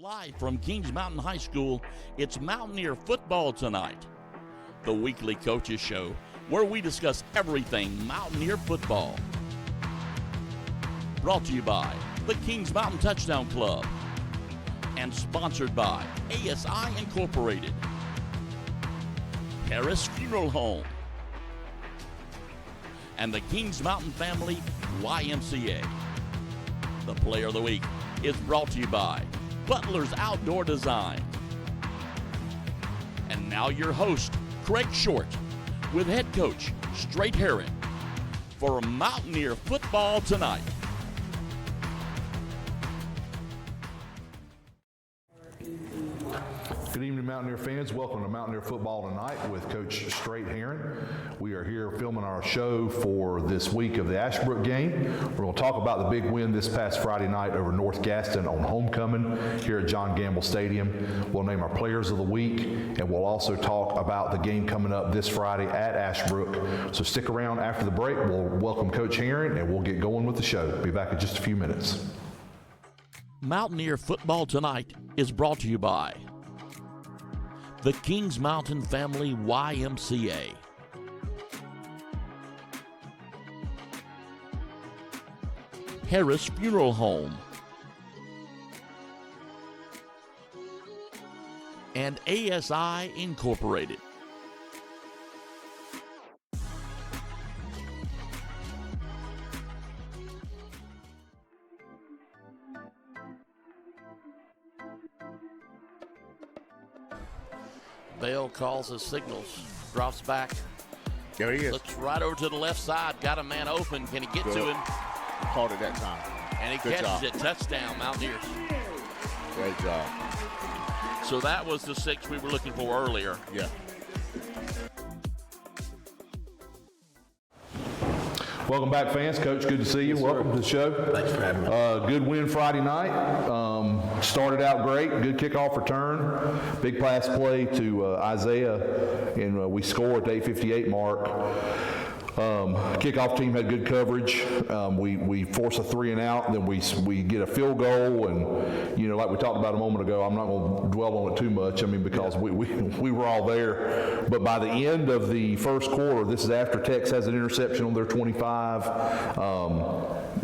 Live from Kings Mountain High School, it's Mountaineer football tonight, the weekly coaches show where we discuss everything Mountaineer football. Brought to you by the Kings Mountain Touchdown Club and sponsored by ASI Incorporated, Harris Funeral Home, and the Kings Mountain Family YMCA. The Player of the Week is brought to you by Butler's Outdoor Design. And now your host, Craig Short, with head coach Straight Heron for Mountaineer football tonight. Good evening, Mountaineer fans. Welcome to Mountaineer Football Tonight with Coach Straight Heron. We are here filming our show for this week of the Ashbrook game. We're going to talk about the big win this past Friday night over North Gaston on homecoming here at John Gamble Stadium. We'll name our players of the week, and we'll also talk about the game coming up this Friday at Ashbrook. So stick around after the break. We'll welcome Coach Heron, and we'll get going with the show. Be back in just a few minutes. Mountaineer football tonight is brought to you by the Kings Mountain Family YMCA, Harris Funeral Home, and ASI Incorporated. Bell calls his signals, drops back. There he is. Looks right over to the left side, got a man open. Can he get to him? Caught it that time. And he Good catches job. it. Touchdown, Mountaineers. Great job. So that was the 6 we were looking for earlier. Yeah. Welcome back, fans. Coach, good to see you. Welcome to the show. Thanks for having me. Good win Friday night. Started out great. Good kickoff return. Big pass play to Isaiah, and we scored at the 8:58 mark. Kickoff team had good coverage. We force a 3 and out, then we get a field goal, and like we talked about a moment ago, I'm not going to dwell on it too much. I mean, because we were all there. But by the end of the first quarter, this is after Tex has an interception on their 25.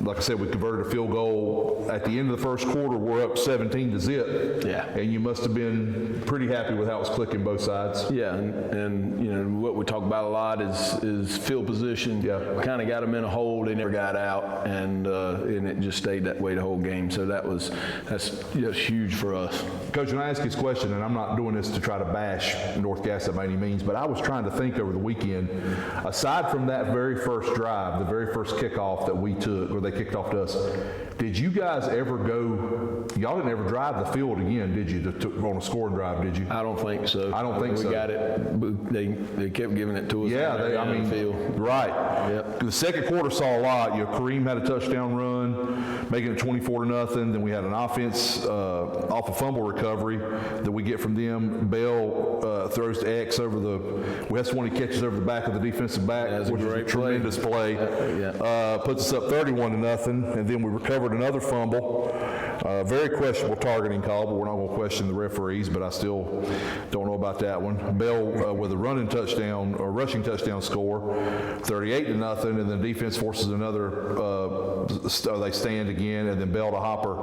Like I said, we converted a field goal. At the end of the first quarter, we're up 17-0. Yeah. And you must have been pretty happy with how it was clicking both sides. Yeah, and what we talk about a lot is field position. Yeah. We kind of got them in a hole. They never got out, and it just stayed that way the whole game. So that's huge for us. Coach, when I ask you this question, and I'm not doing this to try to bash North Gaston by any means, but I was trying to think over the weekend, aside from that very first drive, the very first kickoff that we took, or they kicked off to us, did you guys ever y'all didn't ever drive the field again, did you, on a scoring drive, did you? I don't think so. I don't think so. We got it. They kept giving it to us. Yeah, the field. Right. Yep. The second quarter saw a lot. Kareem had a touchdown run, making it 24-0. Then we had an offense off a fumble recovery that we get from them. Bell throws to X over that's one he catches over the back of the defensive back, which is a tremendous play. Puts us up 31-0, and then we recovered another fumble. Very questionable targeting call, but we're not going to question the referees, but I still don't know about that one. Bell with a rushing touchdown score, 38-0, and then defense forces another, they stand again, and then Bell to Hopper,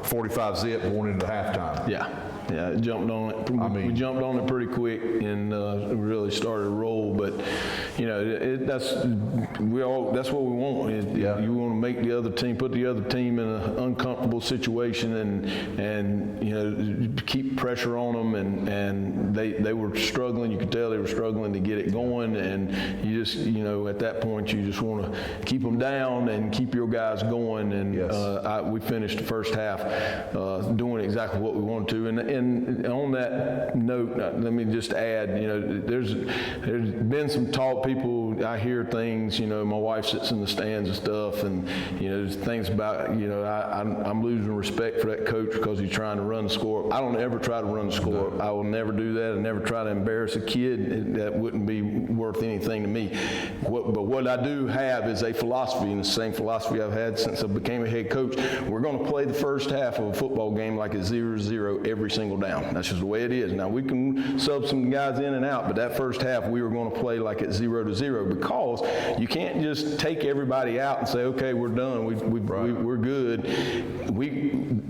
45-zip going into halftime. Yeah, jumped on it. We jumped on it pretty quick and really started to roll. But that's what we want. You want to make the other team, put the other team in an uncomfortable situation, and keep pressure on them. And they were struggling. You could tell they were struggling to get it going. And you just at that point you just want to keep them down and keep your guys going. And we finished the first half doing exactly what we wanted to. And on that note, let me just add, there's been some talk. People I hear things, my wife sits in the stands and stuff, and, things about, I'm losing respect for that coach because he's trying to run the score. I don't ever try to run the score. No. I will never do that. I never try to embarrass a kid. That wouldn't be worth anything to me. But what I do have is a philosophy, and the same philosophy I've had since I became a head coach. We're going to play the first half of a football game like it's 0-0 every single down. That's just the way it is. Now, we can sub some guys in and out, but that first half we were going to play like it's 0-0 because you can't just take everybody out and say, okay, we're done. We're good.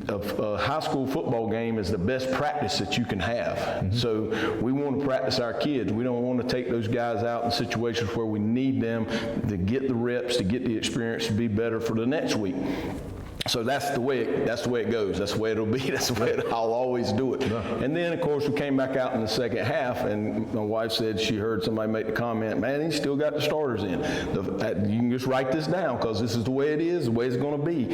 A high school football game is the best practice that you can have. Mm-hmm. So we want to practice our kids. We don't want to take those guys out in situations where we need them to get the reps, to get the experience, to be better for the next week. So that's the way it goes. That's the way it'll be. That's the way I'll always do it. Yeah. And then, of course, we came back out in the second half, and my wife said she heard somebody make the comment, man, he's still got the starters in. You can just write this down because this is the way it is, the way it's going to be.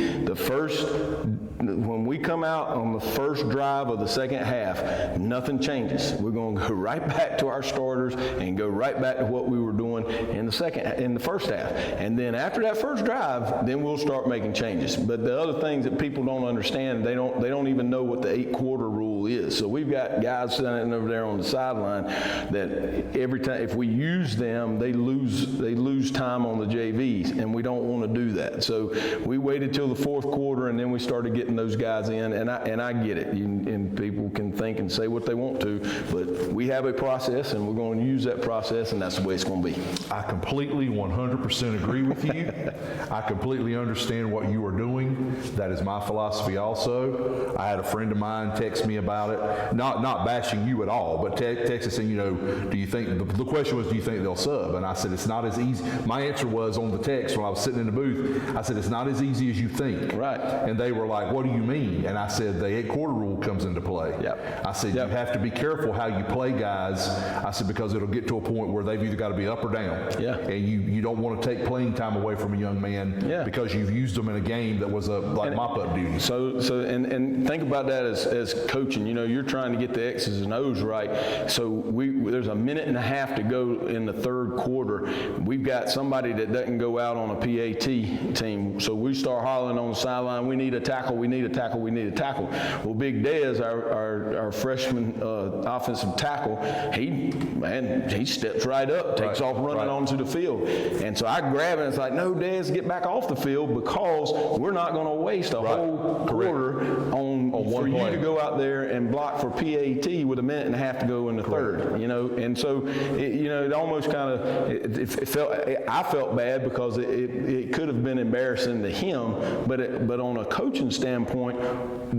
When we come out on the first drive of the second half, nothing changes. We're going to go right back to our starters and go right back to what we were doing in the first half. And then after that first drive, then we'll start making changes. But the other things that people don't understand, they don't even know what the 8-quarter rule is. So we've got guys standing over there on the sideline that every time if we use them, they lose time on the JVs, and we don't want to do that. So we waited till the fourth quarter, and then we started getting those guys in, and I get it. And people can think and say what they want to, but we have a process, and we're going to use that process, and that's the way it's going to be. I completely 100% agree with you. I completely understand what you are doing. That is my philosophy also. I had a friend of mine text me about it, not bashing you at all, but text saying, do you think, the question was, do you think they'll sub? And I said, it's not as easy. My answer was on the text when I was sitting in the booth, I said, it's not as easy as you think. Right. And they were like, what do you mean? And I said, the 8-quarter rule comes into play. Yep. I said, you have to be careful how you play guys. I said, because it'll get to a point where they've either got to be up or down. Yeah. And you don't want to take playing time away from a young man because you've used them in a game that was mop-up duty. So think about that as coaching. You're trying to get the X's and O's right. So there's a minute and a half to go in the third quarter. We've got somebody that doesn't go out on a PAT team. So we start hollering on the sideline, we need a tackle, we need a tackle, we need a tackle. Well, Big Dez, our freshman offensive tackle, he steps right up, takes off running onto the field. And so I grab it and it's like, no, Dez, get back off the field because we're not going to waste a whole quarter on for you to go out there and block for PAT with a minute and a half to go in the third, and so it almost kind of I felt bad because it could have been embarrassing to him, but on a coaching standpoint,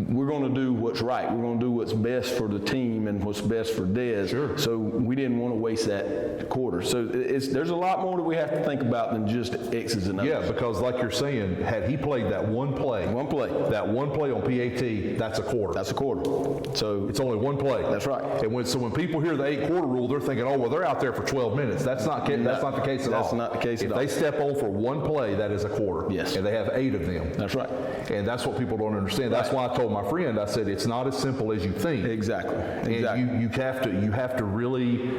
we're going to do what's right. We're going to do what's best for the team and what's best for Dez. Sure. So we didn't want to waste that quarter. So there's a lot more that we have to think about than just X's and O's. Yeah, because like you're saying, had he played that one play on PAT, that's a quarter. That's a quarter. So it's only one play. That's right. And when people hear the 8-quarter rule, they're thinking, oh, well, they're out there for 12 minutes. That's not the case at all. That's not the case at all. If they step on for one play, that is a quarter. Yes. And they have 8 of them. That's right. And that's what people don't understand. That's why I told my friend, I said, it's not as simple as you think. Exactly. And you have to really,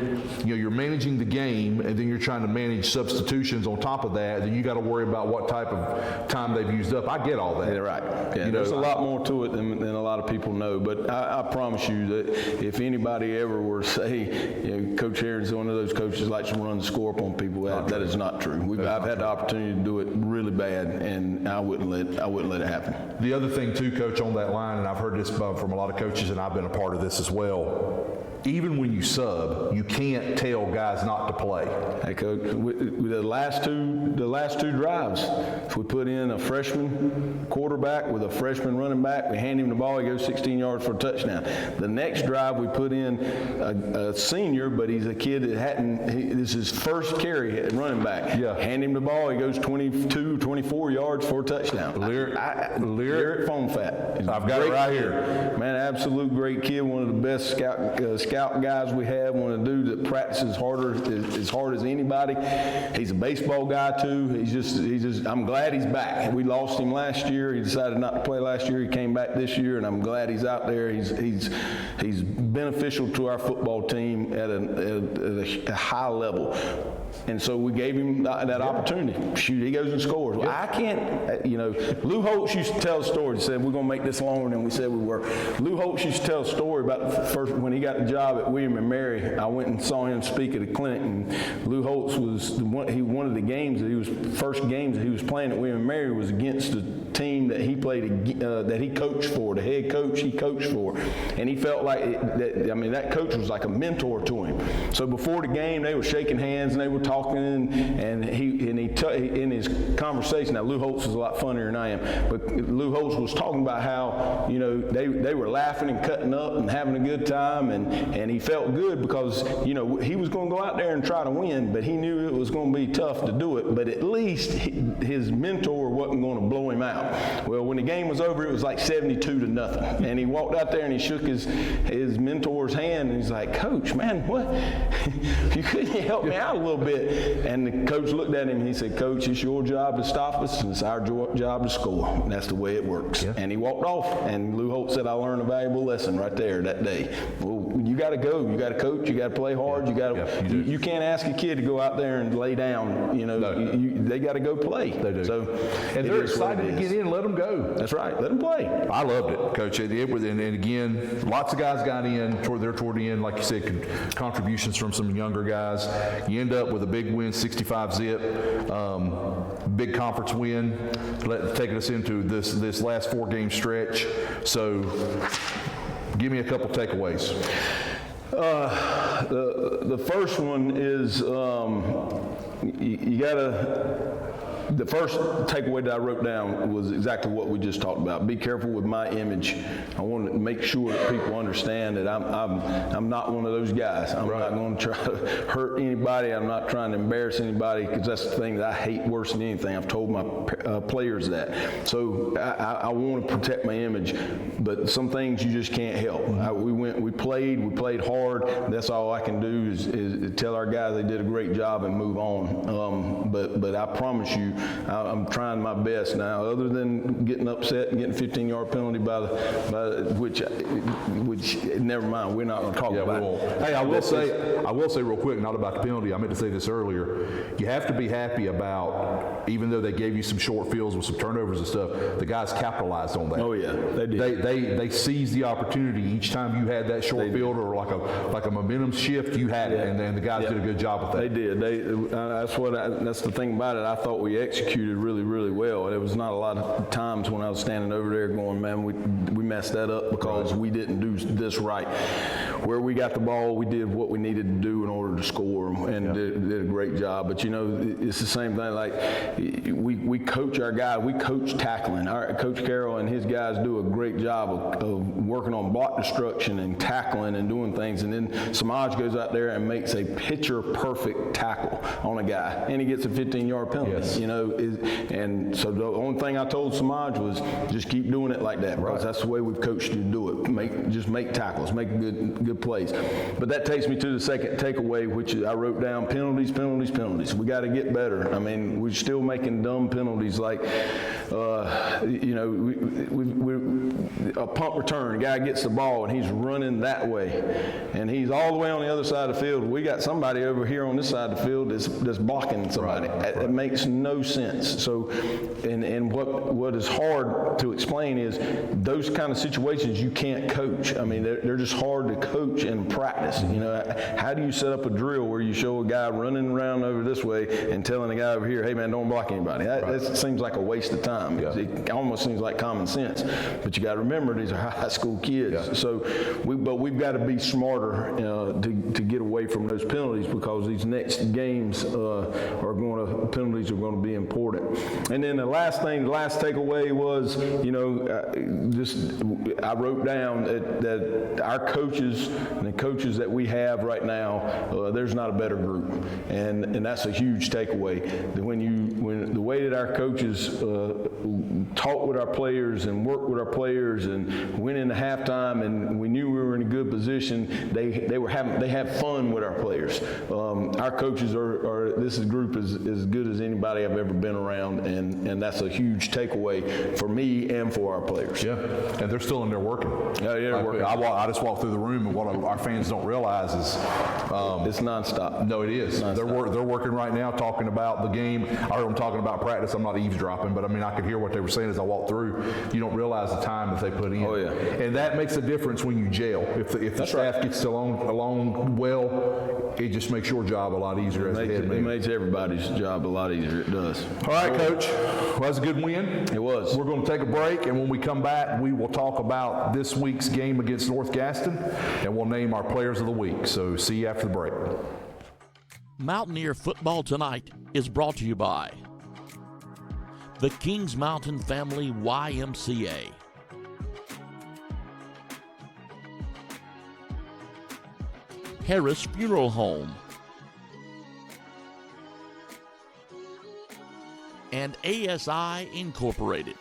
you're managing the game, and then you're trying to manage substitutions on top of that. Then you got to worry about what type of time they've used up. I get all that. Yeah, right. Yeah, there's a lot more to it than a lot of people know. But I promise you that if anybody ever were to say, Coach Aaron's one of those coaches that likes to run the score up on people, that is not true. I've had the opportunity to do it really bad, and I wouldn't let it happen. The other thing too, Coach, on that line, and I've heard this from a lot of coaches, and I've been a part of this as well. Even when you sub, you can't tell guys not to play. Hey, Coach, with the last two drives, if we put in a freshman quarterback with a freshman running back, we hand him the ball, he goes 16 yards for a touchdown. The next drive, we put in a senior, but he's a kid that this is his first carry at running back. Yeah. Hand him the ball, he goes 22, 24 yards for a touchdown. Lyric Foam Fat. I've got it right here. Man, absolute great kid, one of the best scout guys we have, one of the dudes that practices as hard as anybody. He's a baseball guy too. He's just I'm glad he's back. We lost him last year. He decided not to play last year. He came back this year, and I'm glad he's out there. He's beneficial to our football team at a high level. And so we gave him that opportunity. Shoot, he goes and scores. Well, I can't, Lou Holtz used to tell a story. He said, we're going to make this longer than we said we were. Lou Holtz used to tell a story about when he got the job at William & Mary. I went and saw him speak at a clinic, and Lou Holtz was one of the games first games that he was playing at William & Mary was against a team that he played, that he coached for, the head coach he coached for. And he felt like that coach was like a mentor to him. So before the game, they were shaking hands and they were talking, and he in his conversation. Now Lou Holtz is a lot funnier than I am, but Lou Holtz was talking about how they were laughing and cutting up and having a good time, and he felt good because he was going to go out there and try to win, but he knew it was going to be tough to do it. But at least his mentor wasn't going to blow him out. Well, when the game was over, it was like 72-0, and he walked out there and he shook his mentor's hand, and he's like, "Coach, man, what? You couldn't help me out a little bit?" And the coach looked at him and he said, "Coach, it's your job to stop us, and it's our job to score. And that's the way it works." Yeah. And he walked off, and Lou Holtz said, "I learned a valuable lesson right there that day." Well, you got to go. You got to coach. You got to play hard. You can't ask a kid to go out there and lay down. They got to go play. They do. So, and they're excited to get in. Let them go. That's right. Let them play. I loved it, Coach. And again, lots of guys got in toward the end, like you said, contributions from some younger guys. You end up with a big win, 65-zip, big conference win, taking us into this last 4-game stretch. So, give me a couple takeaways. The first one is you got to. The first takeaway that I wrote down was exactly what we just talked about. Be careful with my image. I want to make sure that people understand that I'm not one of those guys. I'm not going to try to hurt anybody. I'm not trying to embarrass anybody, because that's the thing that I hate worse than anything. I've told my players that. So I want to protect my image, but some things you just can't help. We played hard. That's all I can do is tell our guys they did a great job and move on. But I promise you, I'm trying my best now. Other than getting upset and getting a 15-yard penalty which never mind. We're not going to talk about it. Hey, I will say real quick, not about the penalty. I meant to say this earlier. You have to be happy about, even though they gave you some short fields with some turnovers and stuff, the guys capitalized on that. Oh yeah, they did. They seized the opportunity each time you had that short field or like a momentum shift. You had it, and then the guys did a good job with that. They did. That's the thing about it. I thought we executed really, really well. There was not a lot of times when I was standing over there going, "Man, we messed that up because we didn't do this right." Where we got the ball, we did what we needed to do in order to score, and did a great job. But it's the same thing. Like we coach our guys, we coach tackling. Our Coach Carroll and his guys do a great job of working on block destruction and tackling and doing things. And then Samaj goes out there and makes a picture perfect tackle on a guy, and he gets a 15-yard penalty. Yes. And so the only thing I told Samaj was just keep doing it like that, because that's the way we've coached you to do it. Just make tackles, make good plays. But that takes me to the second takeaway, which I wrote down: penalties. We got to get better. I mean, we're still making dumb penalties like, a punt return. A guy gets the ball and he's running that way, and he's all the way on the other side of the field. We got somebody over here on this side of the field that's blocking somebody. It makes no sense. So, and what is hard to explain is those kind of situations you can't coach. I mean, they're just hard to coach and practice. How do you set up a drill where you show a guy running around over this way and telling the guy over here, "Hey man, don't block anybody"? That seems like a waste of time. Yeah. It almost seems like common sense. But you got to remember, these are high school kids. Yeah. So, we've got to be smarter to get away from those penalties, because these next games penalties are going to be important. And then the last takeaway was, I wrote down that our coaches and the coaches that we have right now, there's not a better group, and that's a huge takeaway. That when you when the way that our coaches talk with our players and work with our players and went into halftime and we knew we were in a good position, they have fun with our players. Our coaches this group is as good as anybody I've ever been around, and that's a huge takeaway for me and for our players. Yeah, and they're still in there working. Yeah, they're working. I just walked through the room, and what our fans don't realize is it's nonstop. No, it is. They're working right now, talking about the game. I heard them talking about practice. I'm not eavesdropping, but I mean I could hear what they were saying as I walked through. You don't realize the time that they put in. Oh yeah. And that makes a difference when you gel. If the staff gets along well, it just makes your job a lot easier as a head man. It makes everybody's job a lot easier. It does. All right, Coach. Well, that's a good win. It was. We're going to take a break, and when we come back, we will talk about this week's game against North Gaston, and we'll name our players of the week. So see you after the break. Mountaineer Football Tonight is brought to you by the Kings Mountain Family YMCA, Harris Funeral Home, and ASI Incorporated.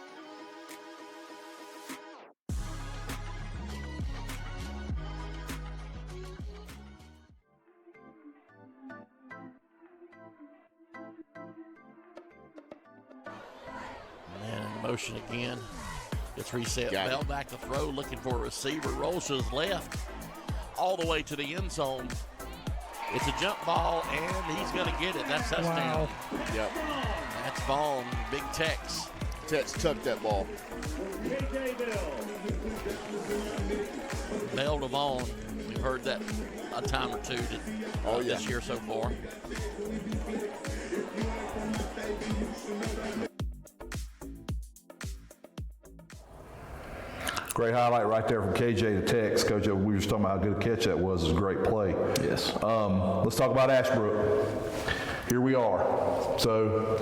Man in motion again. Gets reset. Bell back to throw, looking for a receiver. Rolls to his left, all the way to the end zone. It's a jump ball, and he's going to get it. That's touchdown. Wow. Yep. That's Vaughn, Big Tex. Tex tucked that ball. Bell to Vaughn. We've heard that a time or two this year so far. Great highlight right there from KJ to Tex. Coach, we were just talking about how good a catch that was. It was a great play. Yes. Let's talk about Ashbrook. Here we are. So,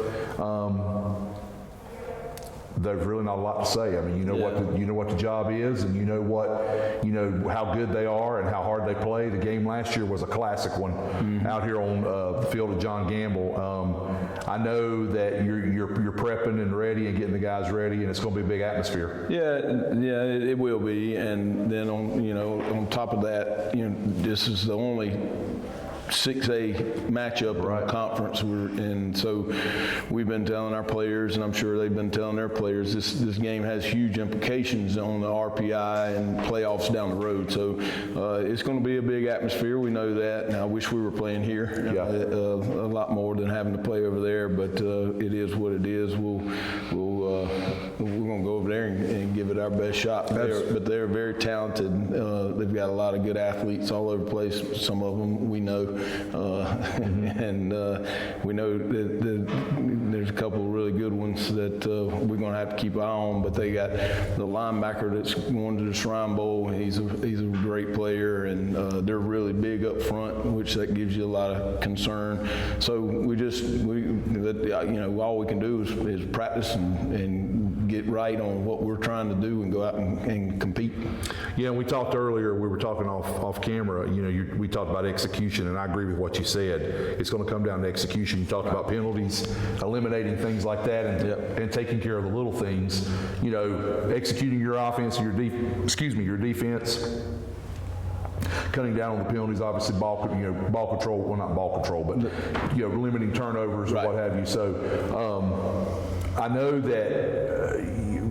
there's really not a lot to say. I mean, you know what the job is, and you know how good they are and how hard they play. The game last year was a classic one out here on the field of John Gamble. I know that you're prepping and ready and getting the guys ready, and it's going to be a big atmosphere. Yeah, it will be. And then on top of that, this is the only 6A matchup in the conference and so we've been telling our players, and I'm sure they've been telling their players, this game has huge implications on the RPI and playoffs down the road. So it's going to be a big atmosphere. We know that, and I wish we were playing here a lot more than having to play over there. But it is what it is. We're going to go over there and give it our best shot. But they're very talented. They've got a lot of good athletes all over the place. Some of them we know. And we know that there's a couple of really good ones that we're going to have to keep an eye on. But they got the linebacker that's going to the Shrine Bowl. He's a great player, and they're really big up front, which that gives you a lot of concern. So all we can do is practice and get right on what we're trying to do and go out and compete. Yeah, and we talked earlier. We were talking off camera. We talked about execution, and I agree with what you said. It's going to come down to execution. You talked about penalties, eliminating things like that, and taking care of the little things. Executing your offense, your defense. Cutting down on the penalties, obviously ball control. Well, not ball control, but limiting turnovers or what have you. So I know that.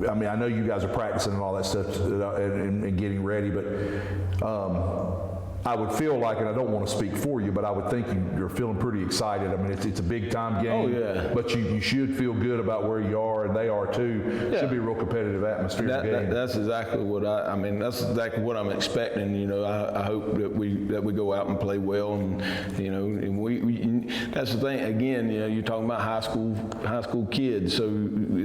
I know you guys are practicing and all that stuff and getting ready, but I would feel like, and I don't want to speak for you, but I would think you're feeling pretty excited. I mean, it's a big time game. Oh, yeah. But you should feel good about where you are, and they are too. Yeah. Should be a real competitive atmosphere. That's exactly what that's exactly what I'm expecting. I hope that we go out and play well, and we that's the thing. Again, you're talking about high school kids, so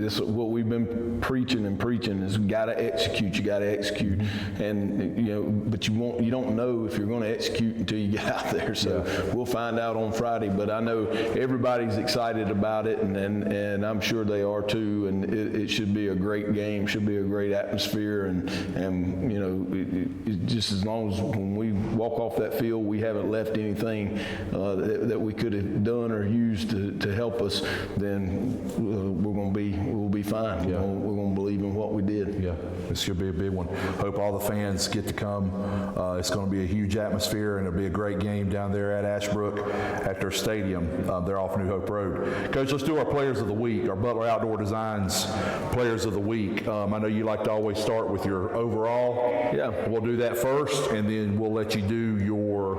this is what we've been preaching is you got to execute. You got to execute, and but you don't know if you're going to execute until you get out there. So we'll find out on Friday. But I know everybody's excited about it, and I'm sure they are too. And it should be a great game. Should be a great atmosphere, and just as long as when we walk off that field, we haven't left anything that we could have done or used to help us, then we'll be fine. We're going to believe in what we did. Yeah, this should be a big one. Hope all the fans get to come. It's going to be a huge atmosphere, and it'll be a great game down there at Ashbrook at their stadium. They're off New Hope Road. Coach, let's do our Players of the Week, our Butler Outdoor Designs Players of the Week. I know you like to always start with your overall. Yeah. We'll do that first, and then we'll let you do your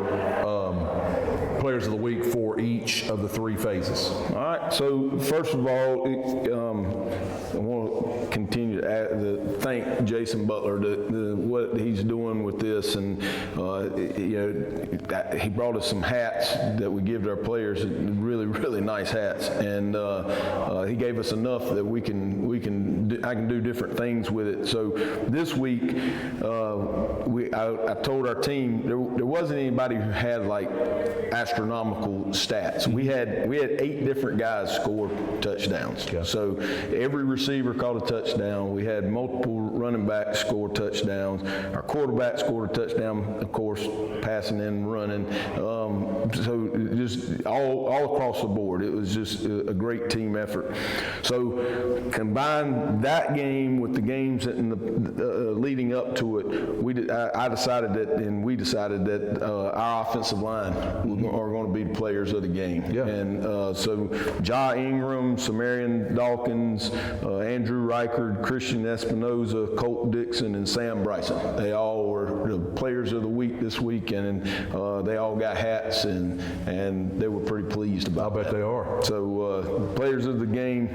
Players of the Week for each of the 3 phases. All right. So first of all, I want to continue to thank Jason Butler what he's doing with this, and he brought us some hats that we give to our players, really, really nice hats, and he gave us enough that I can do different things with it. So this week, I told our team there wasn't anybody who had like astronomical stats. We had 8 different guys score touchdowns. Yeah. So every receiver caught a touchdown. We had multiple running backs score touchdowns. Our quarterback scored a touchdown, of course, passing and running. So just all across the board, it was just a great team effort. So combine that game with the games leading up to it. I decided that, and we decided that our offensive line are going to be the players of the game. Yeah. And so Ja Ingram, Samarian Dawkins, Andrew Reichard, Christian Espinoza, Colt Dixon, and Sam Bryson. They all were the players of the week this week, and they all got hats, and they were pretty pleased about that. I bet they are. So players of the game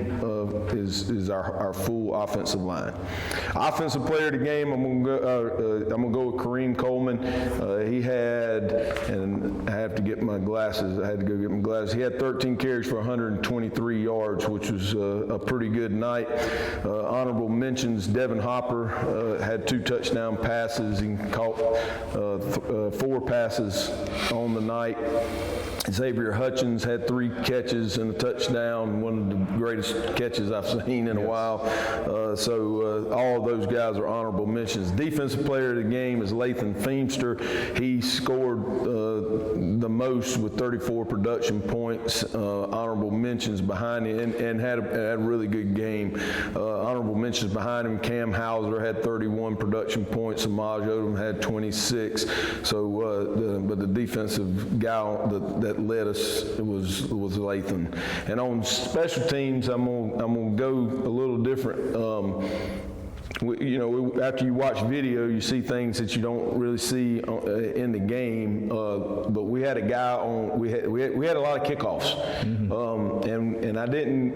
is our full offensive line. Offensive player of the game, I'm gonna go with Kareem Coleman. He had, and I have to get my glasses. I had to go get my glasses. He had 13 carries for 123 yards, which was a pretty good night. Honorable mentions: Devin Hopper had 2 touchdown passes. He caught 4 passes on the night. Xavier Hutchins had 3 catches and a touchdown, one of the greatest catches I've seen in a while. So all of those guys are honorable mentions. Defensive player of the game is Lathan Feemster. He scored the most with 34 production points. Honorable mentions behind him, and had a really good game. Honorable mentions behind him: Cam Hauser had 31 production points. Samaj Odom had 26. So, but the defensive guy that led us was Lathan. And on special teams, I'm gonna go a little different. After you watch video, you see things that you don't really see in the game. But we had a guy on. We had a lot of kickoffs, and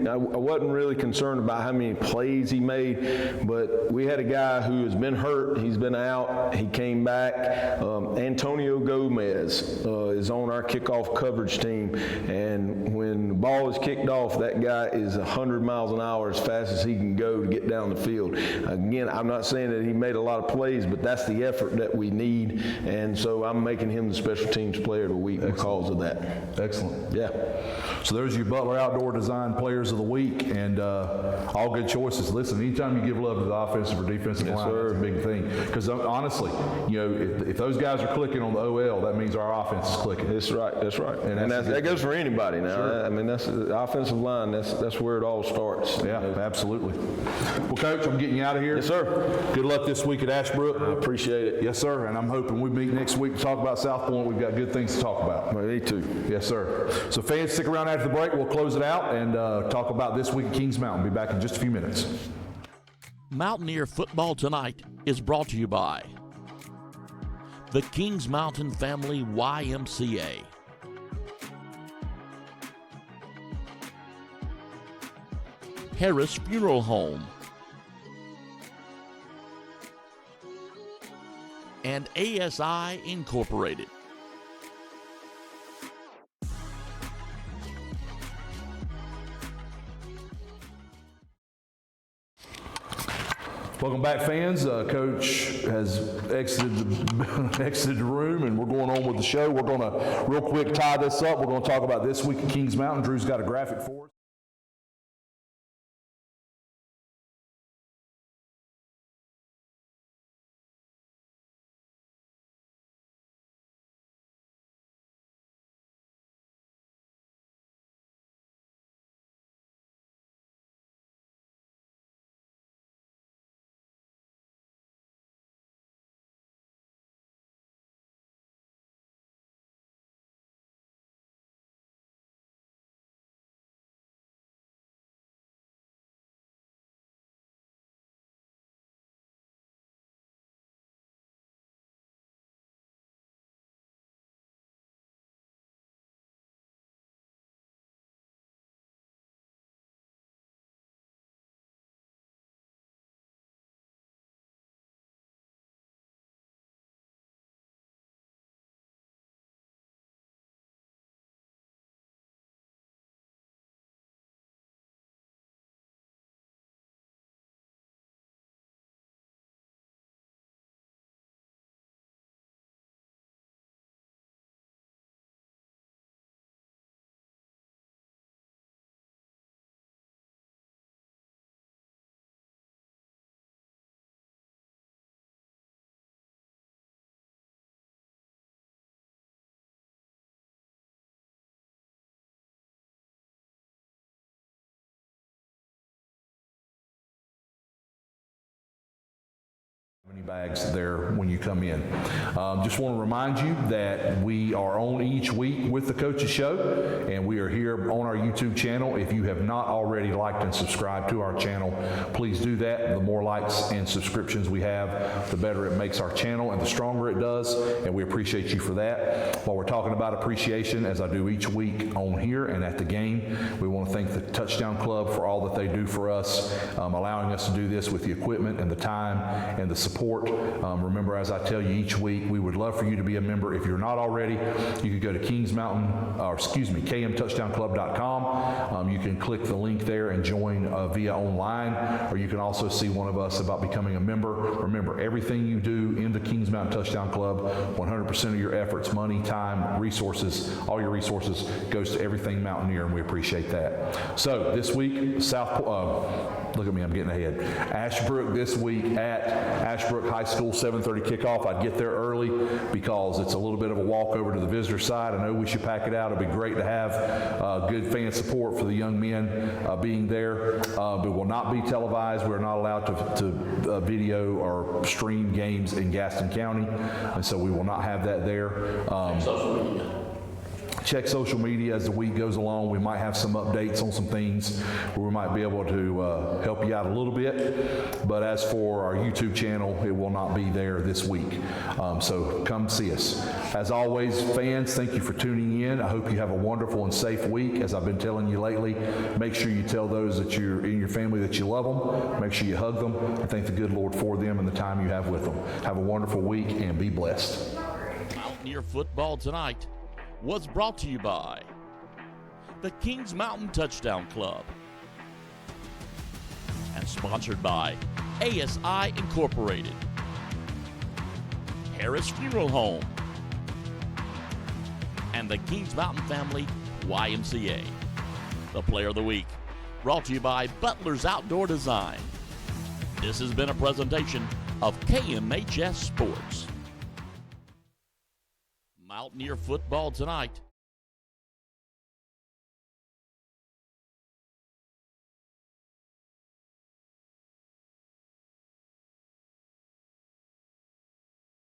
I wasn't really concerned about how many plays he made. But we had a guy who has been hurt. He's been out. He came back. Antonio Gomez is on our kickoff coverage team, and when the ball is kicked off, that guy is 100 miles an hour as fast as he can go to get down the field. Again, I'm not saying that he made a lot of plays, but that's the effort that we need, and so I'm making him the special teams player of the week because of that. Excellent. Yeah. So there's your Butler Outdoor Design Players of the Week, and all good choices. Listen, anytime you give love to the offensive or defensive line, that's a big thing. Because honestly, if those guys are clicking on the OL, that means our offense is clicking. That's right. And that goes for anybody now. Sure. I mean, that's the offensive line. That's where it all starts. Yeah, absolutely. Well, Coach, I'm getting you out of here. Yes, sir. Good luck this week at Ashbrook. I appreciate it. Yes, sir. And I'm hoping we meet next week to talk about South Point. We've got good things to talk about. Me too. Yes, sir. So fans, stick around after the break. We'll close it out and talk about this week at Kings Mountain. Be back in just a few minutes. Mountaineer Football Tonight is brought to you by the Kings Mountain Family YMCA, Harris Funeral Home, and ASI Incorporated. Welcome back, fans. Coach has exited the room, and we're going on with the show. We're going to real quick tie this up. We're going to talk about this week at Kings Mountain. Drew's got a graphic for us. Many bags there when you come in. Just want to remind you that we are on each week with the Coaches Show, and we are here on our YouTube channel. If you have not already liked and subscribed to our channel, please do that. The more likes and subscriptions we have, the better it makes our channel and the stronger it does, and we appreciate you for that. While we're talking about appreciation, as I do each week on here and at the game, we want to thank the Touchdown Club for all that they do for us, allowing us to do this with the equipment and the time and the support. Remember, as I tell you each week, we would love for you to be a member. If you're not already, you can go to KingsMountain.com. You can click the link there and join via online, or you can also see one of us about becoming a member. Remember, everything you do in the Kings Mountain Touchdown Club, 100% of your efforts, money, time, resources, all your resources goes to everything Mountaineer, and we appreciate that. So this week, look at me, I'm getting ahead. Ashbrook this week at Ashbrook High School, 7:30 kickoff. I'd get there early because it's a little bit of a walk over to the visitor side. I know we should pack it out. It'd be great to have good fan support for the young men being there. It will not be televised. We're not allowed to video or stream games in Gaston County, and so we will not have that there. Social media. Check social media as the week goes along. We might have some updates on some things where we might be able to help you out a little bit. But as for our YouTube channel, it will not be there this week. So come see us. As always, fans, thank you for tuning in. I hope you have a wonderful and safe week. As I've been telling you lately, make sure you tell those that you're in your family that you love them. Make sure you hug them and thank the good Lord for them and the time you have with them. Have a wonderful week and be blessed. Mountaineer football tonight was brought to you by the Kings Mountain Touchdown Club and sponsored by ASI Incorporated, Harris Funeral Home, and the Kings Mountain Family YMCA. The Player of the Week, brought to you by Butler's Outdoor Design. This has been a presentation of KMHS Sports. Mountaineer football tonight